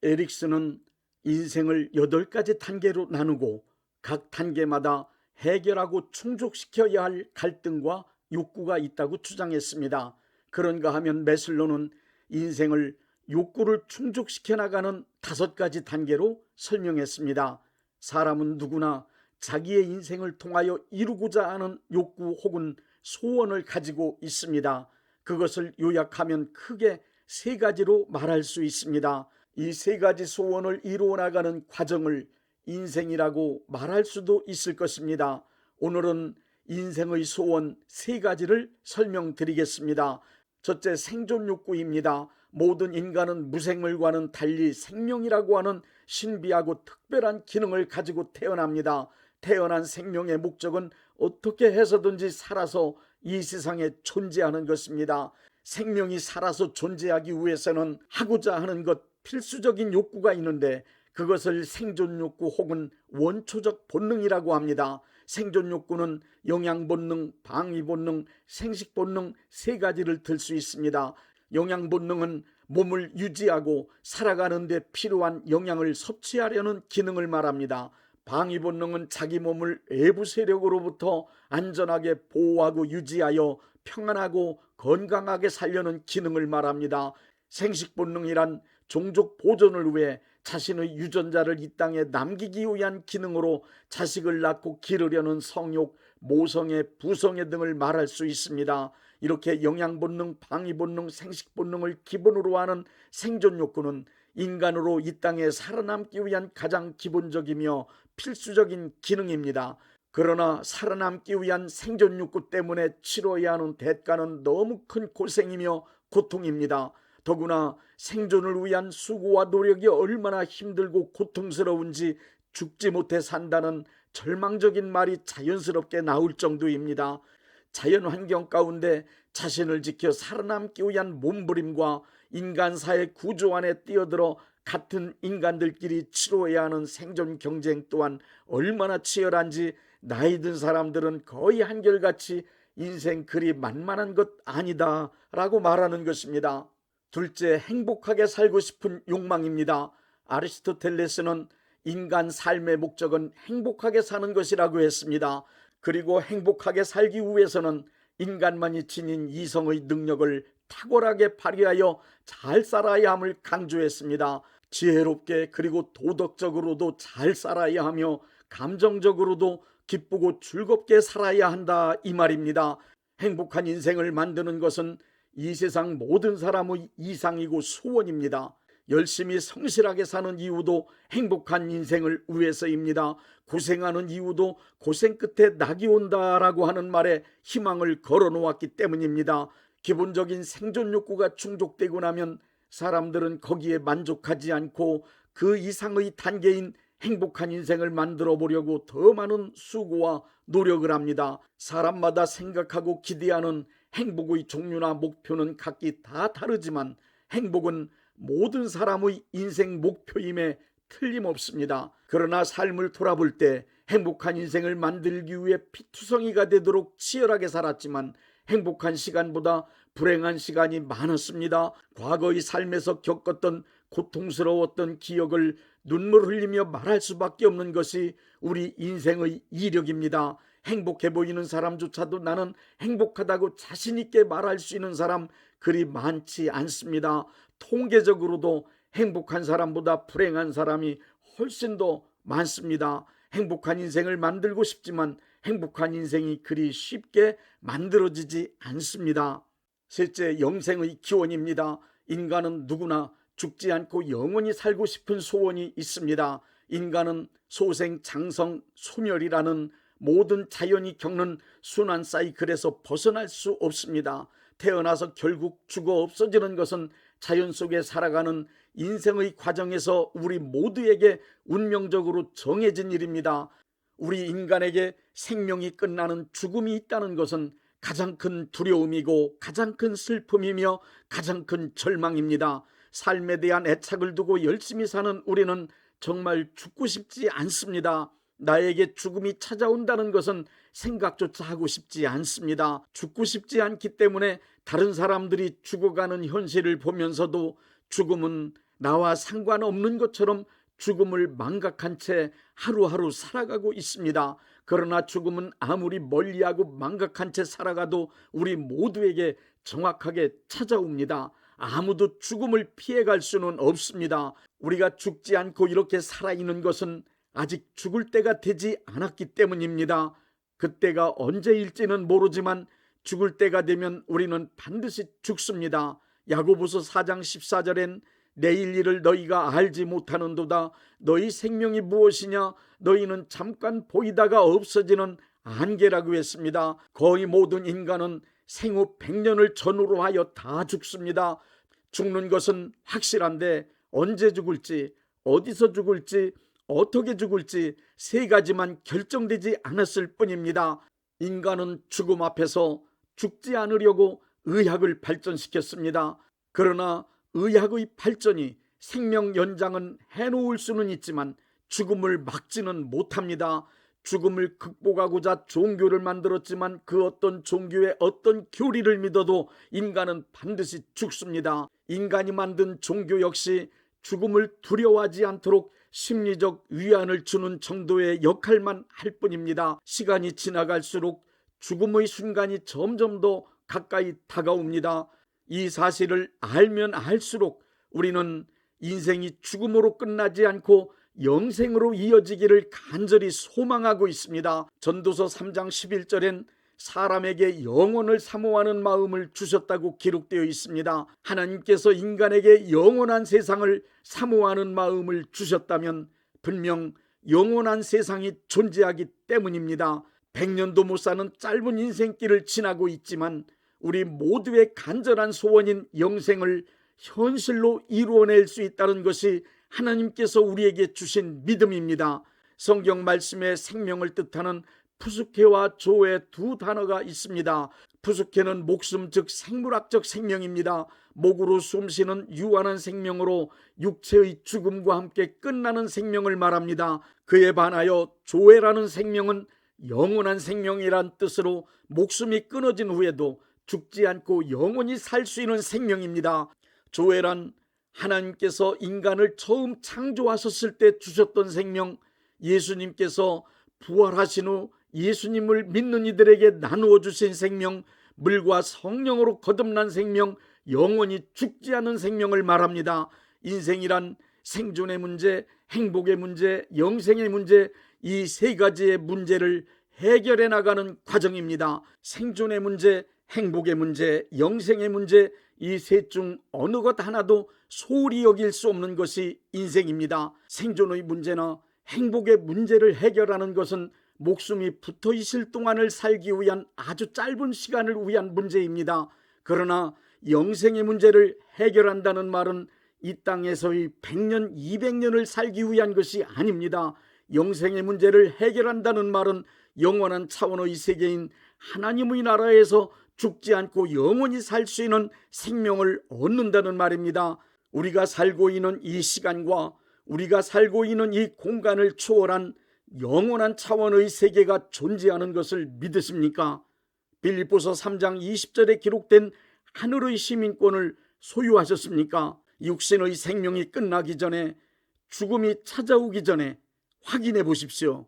에릭슨은 인생을 8가지 단계로 나누고 각 단계마다 해결하고 충족시켜야 할 갈등과 욕구가 있다고 주장했습니다. 그런가 하면 매슬로는 인생을 욕구를 충족시켜 나가는 5가지 단계로 설명했습니다. 사람은 누구나 자기의 인생을 통하여 이루고자 하는 욕구 혹은 소원을 가지고 있습니다. 그것을 요약하면 크게 3가지로 말할 수 있습니다. 이 3가지 소원을 이루어 나가는 과정을 인생이라고 말할 수도 있을 것입니다. 오늘은 인생의 소원 3가지를 설명드리겠습니다. 첫째, 생존 욕구입니다. 모든 인간은 무생물과는 달리 생명이라고 하는 신비하고 특별한 기능을 가지고 태어납니다. 태어난 생명의 목적은 어떻게 해서든지 살아서 이 세상에 존재하는 것입니다. 생명이 살아서 존재하기 위해서는 하고자 하는 것, 필수적인 욕구가 있는데 그것을 생존 욕구 혹은 원초적 본능이라고 합니다. 생존 욕구는 영양 본능, 방위 본능, 생식 본능 3가지를 들 수 있습니다. 영양 본능은 몸을 유지하고 살아가는 데 필요한 영양을 섭취하려는 기능을 말합니다. 방위 본능은 자기 몸을 외부 세력으로부터 안전하게 보호하고 유지하여 평안하고 건강하게 살려는 기능을 말합니다. 생식 본능이란 종족 보존을 위해 자신의 유전자를 이 땅에 남기기 위한 기능으로 자식을 낳고 기르려는 성욕, 모성애, 부성애 등을 말할 수 있습니다. 이렇게 영양 본능, 방위 본능, 생식 본능을 기본으로 하는 생존 욕구는 인간으로 이 땅에 살아남기 위한 가장 기본적이며 필수적인 기능입니다. 그러나 살아남기 위한 생존 욕구 때문에 치러야 하는 대가는 너무 큰 고생이며 고통입니다. 더구나 생존을 위한 수고와 노력이 얼마나 힘들고 고통스러운지 죽지 못해 산다는 절망적인 말이 자연스럽게 나올 정도입니다. 자연환경 가운데 자신을 지켜 살아남기 위한 몸부림과 인간사회 구조 안에 뛰어들어 같은 인간들끼리 치러야 하는 생존 경쟁 또한 얼마나 치열한지 나이 든 사람들은 거의 한결같이 인생 그리 만만한 것 아니다 라고 말하는 것입니다. 둘째, 행복하게 살고 싶은 욕망입니다. 아리스토텔레스는 인간 삶의 목적은 행복하게 사는 것이라고 했습니다. 그리고 행복하게 살기 위해서는 인간만이 지닌 이성의 능력을 탁월하게 발휘하여 잘 살아야 함을 강조했습니다. 지혜롭게 그리고 도덕적으로도 잘 살아야 하며 감정적으로도 기쁘고 즐겁게 살아야 한다 이 말입니다. 행복한 인생을 만드는 것은 이 세상 모든 사람의 이상이고 소원입니다. 열심히 성실하게 사는 이유도 행복한 인생을 위해서입니다. 고생하는 이유도 고생 끝에 낙이 온다라고 하는 말에 희망을 걸어놓았기 때문입니다. 기본적인 생존 욕구가 충족되고 나면 사람들은 거기에 만족하지 않고 그 이상의 단계인 행복한 인생을 만들어 보려고 더 많은 수고와 노력을 합니다. 사람마다 생각하고 기대하는 행복의 종류나 목표는 각기 다 다르지만 행복은 모든 사람의 인생 목표임에 틀림없습니다. 그러나 삶을 돌아볼 때 행복한 인생을 만들기 위해 피투성이가 되도록 치열하게 살았지만 행복한 시간보다 불행한 시간이 많았습니다. 과거의 삶에서 겪었던 고통스러웠던 기억을 눈물 흘리며 말할 수밖에 없는 것이 우리 인생의 이력입니다. 행복해 보이는 사람조차도 나는 행복하다고 자신 있게 말할 수 있는 사람 그리 많지 않습니다. 통계적으로도 행복한 사람보다 불행한 사람이 훨씬 더 많습니다. 행복한 인생을 만들고 싶지만 행복한 인생이 그리 쉽게 만들어지지 않습니다. 셋째, 영생의 기원입니다. 인간은 누구나 죽지 않고 영원히 살고 싶은 소원이 있습니다. 인간은 소생, 장성, 소멸이라는 모든 자연이 겪는 순환 사이클에서 벗어날 수 없습니다. 태어나서 결국 죽어 없어지는 것은 자연 속에 살아가는 인생의 과정에서 우리 모두에게 운명적으로 정해진 일입니다. 우리 인간에게 생명이 끝나는 죽음이 있다는 것은 가장 큰 두려움이고 가장 큰 슬픔이며 가장 큰 절망입니다. 삶에 대한 애착을 두고 열심히 사는 우리는 정말 죽고 싶지 않습니다. 나에게 죽음이 찾아온다는 것은 생각조차 하고 싶지 않습니다. 죽고 싶지 않기 때문에 다른 사람들이 죽어가는 현실을 보면서도 죽음은 나와 상관없는 것처럼 죽음을 망각한 채 하루하루 살아가고 있습니다. 그러나 죽음은 아무리 멀리하고 망각한 채 살아가도 우리 모두에게 정확하게 찾아옵니다. 아무도 죽음을 피해갈 수는 없습니다. 우리가 죽지 않고 이렇게 살아있는 것은 아직 죽을 때가 되지 않았기 때문입니다. 그때가 언제일지는 모르지만 죽을 때가 되면 우리는 반드시 죽습니다. 야고보서 4장 14절엔 내일 일을 너희가 알지 못하는도다. 너희 생명이 무엇이냐? 너희는 잠깐 보이다가 없어지는 안개라고 했습니다. 거의 모든 인간은 생후 100년을 전후로 하여 다 죽습니다. 죽는 것은 확실한데 언제 죽을지, 어디서 죽을지, 어떻게 죽을지 세 가지만 결정되지 않았을 뿐입니다. 인간은 죽음 앞에서 죽지 않으려고 의학을 발전시켰습니다. 그러나 의학의 발전이 생명 연장은 해놓을 수는 있지만 죽음을 막지는 못합니다. 죽음을 극복하고자 종교를 만들었지만 그 어떤 종교의 어떤 교리를 믿어도 인간은 반드시 죽습니다. 인간이 만든 종교 역시 죽음을 두려워하지 않도록 심리적 위안을 주는 정도의 역할만 할 뿐입니다. 시간이 지나갈수록 죽음의 순간이 점점 더 가까이 다가옵니다. 이 사실을 알면 알수록 우리는 인생이 죽음으로 끝나지 않고 영생으로 이어지기를 간절히 소망하고 있습니다. 전도서 3장 11절엔 사람에게 영원을 사모하는 마음을 주셨다고 기록되어 있습니다. 하나님께서 인간에게 영원한 세상을 사모하는 마음을 주셨다면 분명 영원한 세상이 존재하기 때문입니다. 100년도 못 사는 짧은 인생길을 지나고 있지만 우리 모두의 간절한 소원인 영생을 현실로 이루어낼 수 있다는 것이 하나님께서 우리에게 주신 믿음입니다. 성경 말씀에 생명을 뜻하는 푸스케와 조의 두 단어가 있습니다. 푸스케는 목숨 즉 생물학적 생명입니다. 목으로 숨쉬는 유한한 생명으로 육체의 죽음과 함께 끝나는 생명을 말합니다. 그에 반하여 조에라는 생명은 영원한 생명이란 뜻으로 목숨이 끊어진 후에도 죽지 않고 영원히 살 수 있는 생명입니다. 조에란 하나님께서 인간을 처음 창조하셨을 때 주셨던 생명, 예수님께서 부활하신 후 예수님을 믿는 이들에게 나누어 주신 생명, 물과 성령으로 거듭난 생명, 영원히 죽지 않은 생명을 말합니다. 인생이란 생존의 문제, 행복의 문제, 영생의 문제, 이 세 가지의 문제를 해결해 나가는 과정입니다. 생존의 문제, 행복의 문제, 영생의 문제, 이 셋 중 어느 것 하나도 소홀히 여길 수 없는 것이 인생입니다. 생존의 문제나 행복의 문제를 해결하는 것은 목숨이 붙어 있을 동안을 살기 위한 아주 짧은 시간을 위한 문제입니다. 그러나 영생의 문제를 해결한다는 말은 이 땅에서의 100년, 200년을 살기 위한 것이 아닙니다. 영생의 문제를 해결한다는 말은 영원한 차원의 세계인 하나님의 나라에서 죽지 않고 영원히 살 수 있는 생명을 얻는다는 말입니다. 우리가 살고 있는 이 시간과 우리가 살고 있는 이 공간을 초월한 영원한 차원의 세계가 존재하는 것을 믿으십니까? 빌립보서 3장 20절에 기록된 하늘의 시민권을 소유하셨습니까? 육신의 생명이 끝나기 전에, 죽음이 찾아오기 전에 확인해 보십시오.